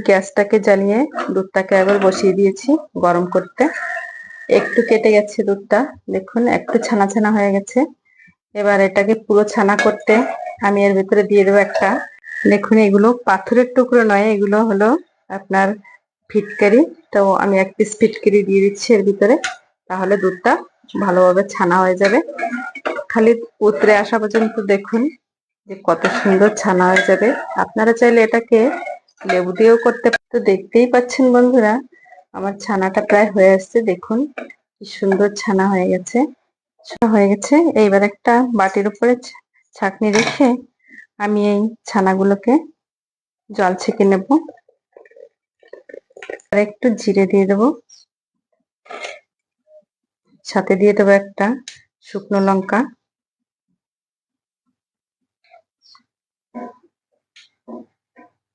গ্যাসটাকে জ্বালিয়ে দুধটাকে একবার বসিয়ে দিয়েছি গরম করতে। একটু কেটে গেছে দুধটা, দেখুন একটু ছানা ছানা হয়ে গেছে। এবার এটাকে পুরো ছানা করতে আমি এর ভিতরে দিয়ে দেবো একটা, দেখুন এগুলো পাথরের টুকরো নয়, এগুলো হলো আপনার ফিটকারি। তো আমি এক পিস ফিটকারি দিয়ে দিচ্ছি এর ভিতরে, তাহলে দুধটা ভালোভাবে ছানা হয়ে যাবে। খালি উতরে আসা পর্যন্ত দেখুন যে কত সুন্দর ছানা হয়ে যাবে। আপনারা চাইলে এটাকে লেবু দিয়েও করতে পারেন। তো দেখতেই পাচ্ছেন বন্ধুরা, আমার ছানাটা প্রায় হয়ে আসছে, দেখুন কি সুন্দর ছানা হয়ে গেছে। এইবার একটা বাটির উপরে ছাঁকনি রেখে আমি এই ছানাগুলোকে জল ছেঁকে নেব। আর একটু জিরে দিয়ে দেবো, সাথে দিয়ে দেবো একটা শুকনো লঙ্কা।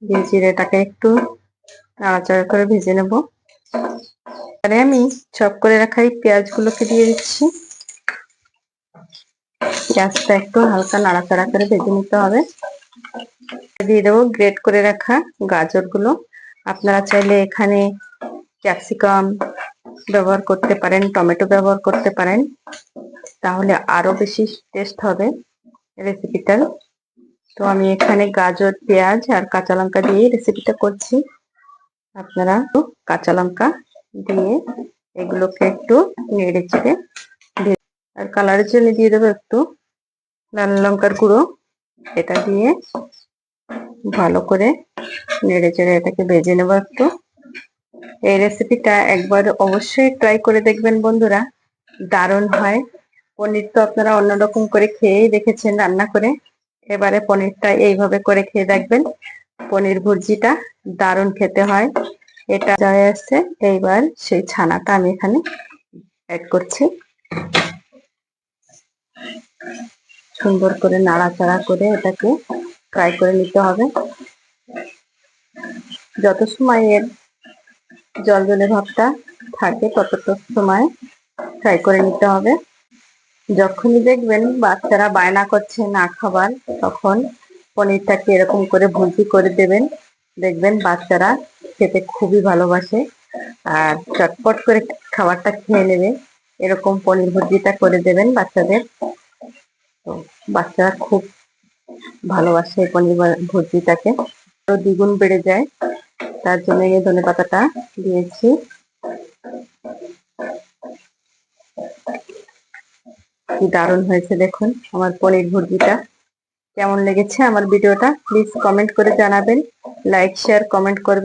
দিয়ে জিরেটাকে একটু নাড়াচাড়া করে ভেজে নেব। এবারে আমি চপ করে রাখা এই পেঁয়াজগুলোকে দিয়ে দিচ্ছি। পেঁয়াজটা একটু হালকা নাড়াচাড়া করে ভেজে নিতে হবে। দিয়ে দেবো গ্রেট করে রাখা গাজরগুলো। আপনারা চাইলে এখানে ক্যাপসিকাম ব্যবহার করতে পারেন, টমেটো ব্যবহার করতে পারেন, তাহলে আরো বেশি টেস্ট হবে রেসিপিটার। তো আমি এখানে গাজর, পেঁয়াজ আর কাঁচা লঙ্কা দিয়ে রেসিপিটা করছি। আপনারা কাঁচা লঙ্কা দিয়ে এগুলোকে একটু নেড়ে চেড়ে, আর কালারের জন্য দিয়ে দেবো একটু লাল লঙ্কার গুঁড়ো। এটা দিয়ে ভালো করে নেড়ে চেড়ে এটাকে ভেজে নেবো একটু। এই রেসিপিটা একবার অবশ্যই ট্রাই করে দেখবেন বন্ধুরা, দারুণ হয়। পনির তো আপনারা অন্যরকম করে খেয়েই দেখেছেন রান্না করে, এবারে পনিরটা এইভাবে করে খেয়ে দেখবেন। পনির ভুর্জিটা দারুণ খেতে হয়। এটা হয়ে আসছে, এইবার সেই ছানাটা আমি এখানে অ্যাড করছি। সুন্দর করে নাড়াচাড়া করে এটাকে ফ্রাই করে নিতে হবে। যত সময় এর জল জলে ভাবটা থাকে ততটা সময় ফ্রাই করে নিতে হবে। যখনই দেখবেন বাচ্চারা বায়না করছে না খাবার, তখন পনিরটাকে এরকম করে ভুজি করে দেবেন। দেখবেন বাচ্চারা খেতে খুবই ভালোবাসে আর চটপট করে খাবারটা খেয়ে নেবে। এরকম পনির ভুজিটা করে দেবেন বাচ্চাদের, তো বাচ্চারা খুব ভালোবাসে এই পনির ভুজিটাকে, আরো দ্বিগুণ বেড়ে যায়। তার জন্য এই ধনেপাতাটা দিয়েছি। কি দারুণ হয়েছে দেখুন আমার পনির ভুর্জিটা। কেমন লেগেছে আমার ভিডিওটা প্লিজ কমেন্ট করে জানাবেন, লাইক শেয়ার কমেন্ট করবেন।